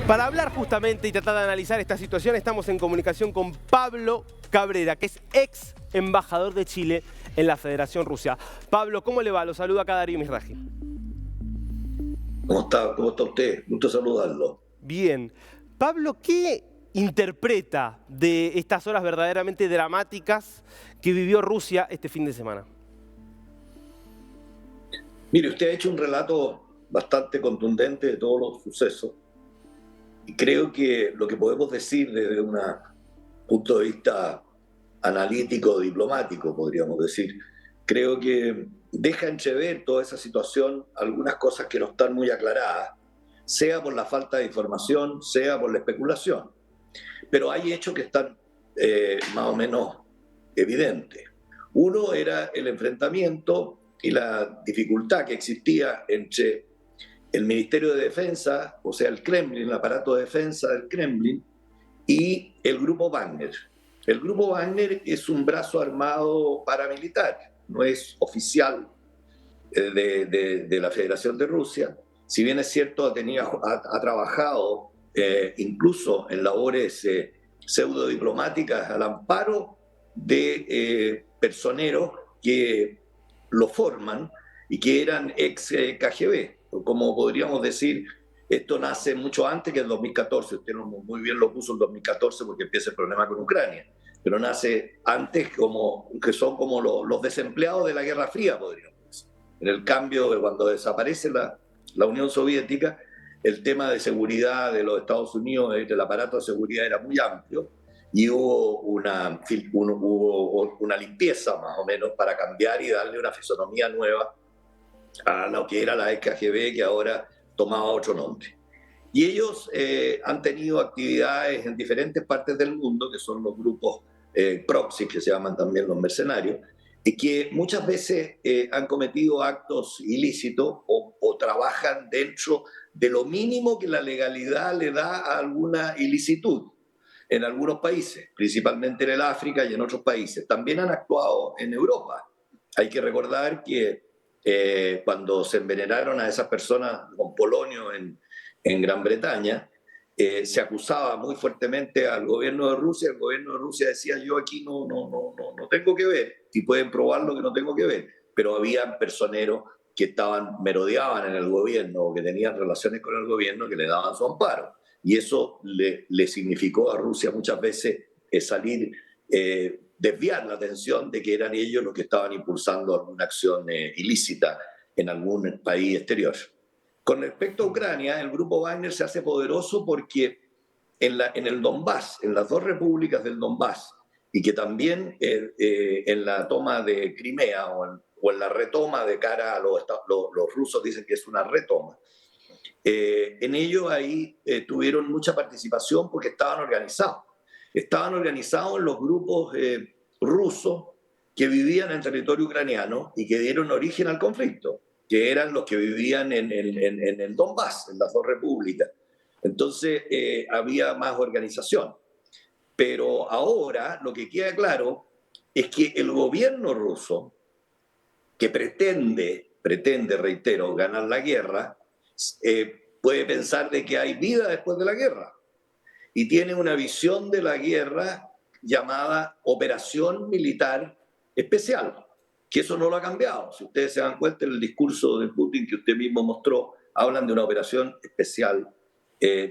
Para hablar justamente y tratar de analizar esta situación, estamos en comunicación con Pablo Cabrera, que es ex embajador de Chile en la Federación Rusa. Pablo, ¿cómo le va? Lo saluda acá Darío Mizrahi. ¿Cómo está? ¿Cómo está usted? Gusto saludarlo. Bien. Pablo, ¿qué interpreta de estas horas verdaderamente dramáticas que vivió Rusia este fin de semana? Mire, usted ha hecho un relato bastante contundente de todos los sucesos y creo que lo que podemos decir desde un punto de vista analítico, diplomático, podríamos decir, creo que deja entrever toda esa situación algunas cosas que no están muy aclaradas, sea por la falta de información, sea por la especulación. Pero hay hechos que están más o menos evidentes. Uno era el enfrentamiento y la dificultad que existía entre el Ministerio de Defensa, o sea, el Kremlin, el aparato de defensa del Kremlin, y el Grupo Wagner. El Grupo Wagner es un brazo armado paramilitar, no es oficial de la Federación de Rusia. Si bien es cierto, ha trabajado incluso en labores pseudo-diplomáticas al amparo de personeros que lo forman y que eran ex KGB. Como podríamos decir, esto nace mucho antes que el 2014. Usted muy bien lo puso en 2014 porque empieza el problema con Ucrania. Pero nace antes, que son como los desempleados de la Guerra Fría, podríamos decir. En el cambio de cuando desaparece la Unión Soviética, el tema de seguridad de los Estados Unidos, el aparato de seguridad era muy amplio y hubo una limpieza más o menos para cambiar y darle una fisonomía nueva a lo que era la ex KGB, que ahora tomaba otro nombre. Y ellos han tenido actividades en diferentes partes del mundo, que son los grupos proxy, que se llaman también los mercenarios, y que muchas veces han cometido actos ilícitos o trabajan dentro de lo mínimo que la legalidad le da a alguna ilicitud en algunos países, principalmente en el África y en otros países. También han actuado en Europa. Hay que recordar que cuando se envenenaron a esas personas con polonio en Gran Bretaña, se acusaba muy fuertemente al gobierno de Rusia. El gobierno de Rusia decía: yo aquí no tengo que ver, y pueden probarlo que no tengo que ver, pero habían personeros que merodeaban en el gobierno o que tenían relaciones con el gobierno que le daban su amparo. Y eso le significó a Rusia muchas veces salir, desviar la atención de que eran ellos los que estaban impulsando alguna acción ilícita en algún país exterior. Con respecto a Ucrania, el grupo Wagner se hace poderoso porque en el Donbass, en las dos repúblicas del Donbass, y que también en la toma de Crimea o en la retoma de cara a los rusos dicen que es una retoma, en ello ahí tuvieron mucha participación porque estaban organizados. Estaban organizados en los grupos rusos que vivían en territorio ucraniano y que dieron origen al conflicto, que eran los que vivían en el Donbass, en las dos repúblicas. Entonces había más organización. Pero ahora lo que queda claro es que el gobierno ruso, que pretende, reitero, ganar la guerra, puede pensar de que hay vida después de la guerra y tiene una visión de la guerra llamada Operación Militar Especial, que eso no lo ha cambiado. Si ustedes se dan cuenta, en el discurso de Putin que usted mismo mostró, hablan de una operación especial,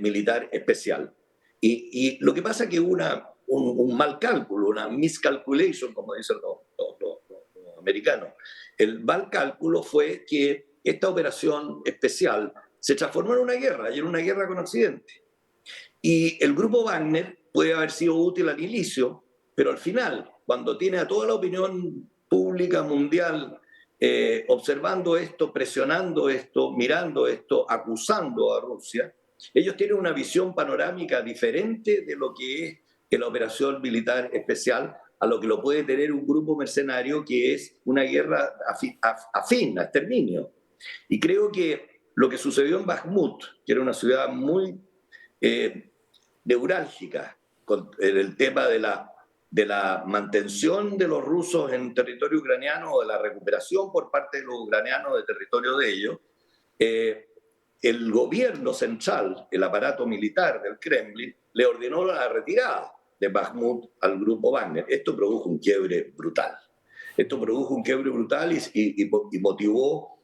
militar especial. Y lo que pasa es que hubo un mal cálculo, una miscalculation, como dicen los americanos. El mal cálculo fue que esta operación especial se transformó en una guerra, y en una guerra con Occidente. Y el grupo Wagner puede haber sido útil al inicio, pero al final, cuando tiene a toda la opinión pública mundial observando esto, presionando esto, mirando esto, acusando a Rusia, ellos tienen una visión panorámica diferente de lo que es la operación militar especial a lo que lo puede tener un grupo mercenario, que es una guerra a exterminio. Y creo que lo que sucedió en Bakhmut, que era una ciudad muy neurálgica en el tema de la mantención de los rusos en territorio ucraniano o de la recuperación por parte de los ucranianos de territorio de ellos, el gobierno central, el aparato militar del Kremlin, le ordenó la retirada de Bakhmut al grupo Wagner. Esto produjo un quiebre brutal. Y motivó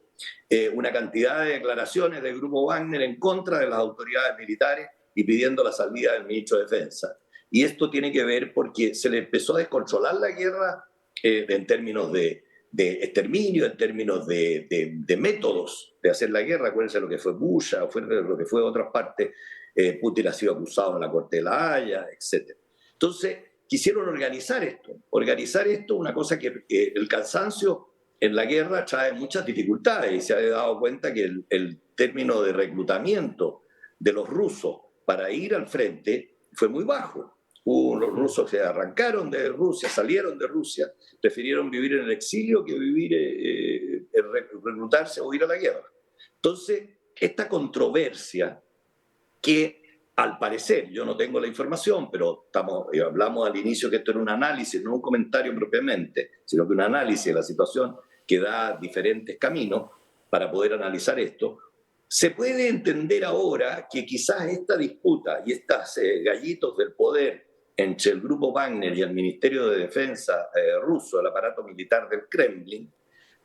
una cantidad de declaraciones del grupo Wagner en contra de las autoridades militares y pidiendo la salida del ministro de Defensa. Y esto tiene que ver porque se le empezó a descontrolar la guerra en términos de exterminio, en términos de métodos de hacer la guerra. Acuérdense lo que fue Bucha, lo que fue otras partes. Putin ha sido acusado en la Corte de la Haya, etc. Entonces, quisieron organizar esto, una cosa que el cansancio en la guerra trae muchas dificultades y se ha dado cuenta que el término de reclutamiento de los rusos para ir al frente fue muy bajo. Los rusos que arrancaron de Rusia, salieron de Rusia, prefirieron vivir en el exilio que reclutarse o ir a la guerra. Entonces, esta controversia que al parecer, yo no tengo la información, pero hablamos al inicio que esto era un análisis, no un comentario propiamente, sino que un análisis de la situación que da diferentes caminos para poder analizar esto. Se puede entender ahora que quizás esta disputa y estos gallitos del poder entre el grupo Wagner y el Ministerio de Defensa ruso, el aparato militar del Kremlin,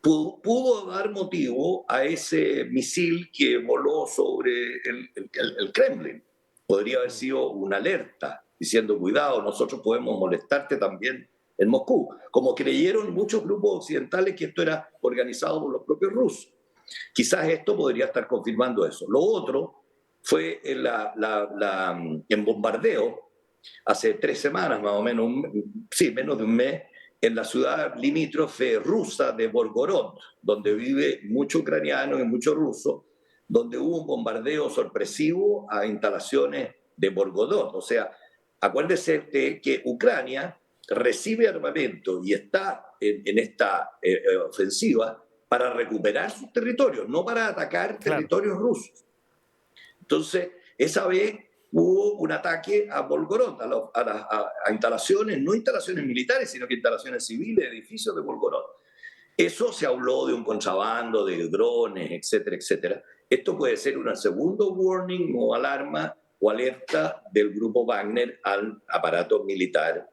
pudo dar motivo a ese misil que voló sobre el Kremlin. Podría haber sido una alerta diciendo, cuidado, nosotros podemos molestarte también en Moscú, como creyeron muchos grupos occidentales que esto era organizado por los propios rusos. Quizás esto podría estar confirmando eso. Lo otro fue en bombardeo, hace 3 semanas más o menos, menos de un mes, en la ciudad limítrofe rusa de Volgorod, donde vive mucho ucraniano y mucho ruso, donde hubo un bombardeo sorpresivo a instalaciones de Volgorod. O sea, acuérdense de que Ucrania recibe armamento y está en esta ofensiva para recuperar sus territorios, no para atacar territorios rusos. Entonces, esa vez hubo un ataque a Volgorod, a instalaciones, no instalaciones militares, sino que instalaciones civiles, edificios de Volgorod. Eso se habló de un contrabando, de drones, etcétera, etcétera. Esto puede ser un segundo warning o alarma o alerta del grupo Wagner al aparato militar,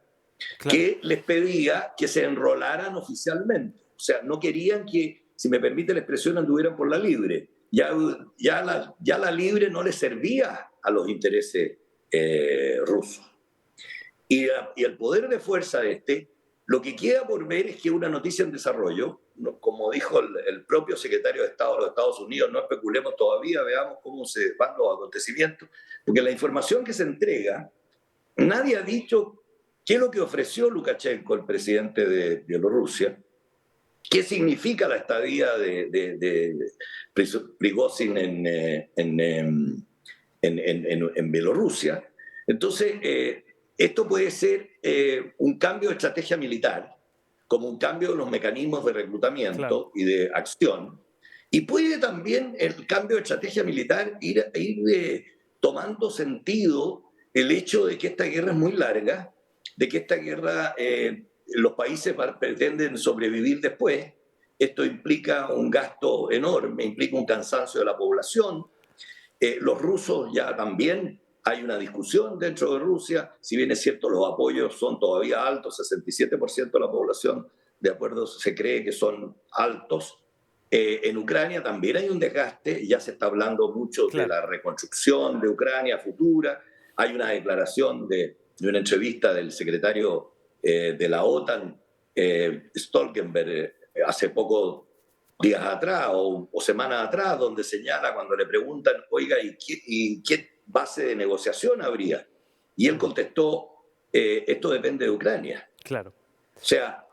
que les pedía que se enrolaran oficialmente. O sea, no querían que, si me permite la expresión, anduvieran por la libre. Ya la libre no les servía a los intereses rusos. Y el poder de fuerza de lo que queda por ver es que una noticia en desarrollo, como dijo el propio secretario de Estado de los Estados Unidos, no especulemos todavía, veamos cómo se van los acontecimientos, porque la información que se entrega, nadie ha dicho qué es lo que ofreció Lukashenko, el presidente de Bielorrusia, qué significa la estadía de Prigozhin en Bielorrusia. Entonces, esto puede ser un cambio de estrategia militar, como un cambio de los mecanismos de reclutamiento y de acción, y puede también el cambio de estrategia militar ir tomando sentido el hecho de que esta guerra es muy larga, de que esta guerra los países pretenden sobrevivir después. Esto implica un gasto enorme, implica un cansancio de la población. Los rusos ya también, hay una discusión dentro de Rusia, si bien es cierto los apoyos son todavía altos, 67% de la población, de acuerdo, se cree que son altos. En Ucrania también hay un desgaste, ya se está hablando mucho de la reconstrucción de Ucrania futura. Hay una declaración de una entrevista del secretario de la OTAN, Stoltenberg, hace pocos días atrás o semanas atrás, donde señala cuando le preguntan, oiga, ¿y qué base de negociación habría? Y él contestó, esto depende de Ucrania. Claro. O sea,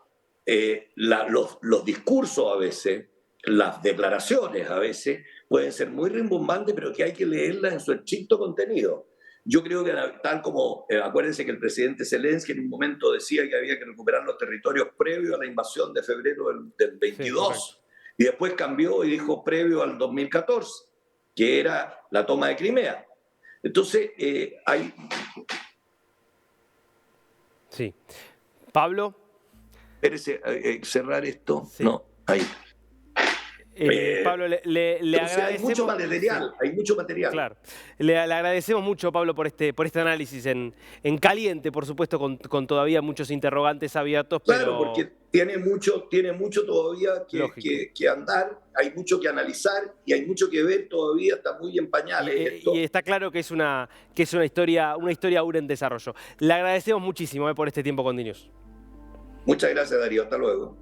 los discursos a veces, las declaraciones a veces pueden ser muy rimbombantes, pero que hay que leerlas en su estricto contenido. Yo creo que tal como, acuérdense que el presidente Zelensky en un momento decía que había que recuperar los territorios previos a la invasión de febrero del 22, y después cambió y dijo previo al 2014, que era la toma de Crimea. Entonces, hay... Sí. Pablo. Espérese, cerrar esto. Sí. No, ahí. Pablo, le Entonces hay agradecemos. mucho material, Sí, hay mucho material. claro. Le agradecemos mucho, Pablo, por este análisis en caliente, por supuesto, con todavía muchos interrogantes abiertos, Claro, pero porque tiene mucho todavía lógico. que andar, hay mucho que analizar y hay mucho que ver todavía, está muy en pañales Y esto. está claro que es una historia aún en desarrollo. Le agradecemos muchísimo por este tiempo con DNews. Muchas gracias, Darío, hasta luego.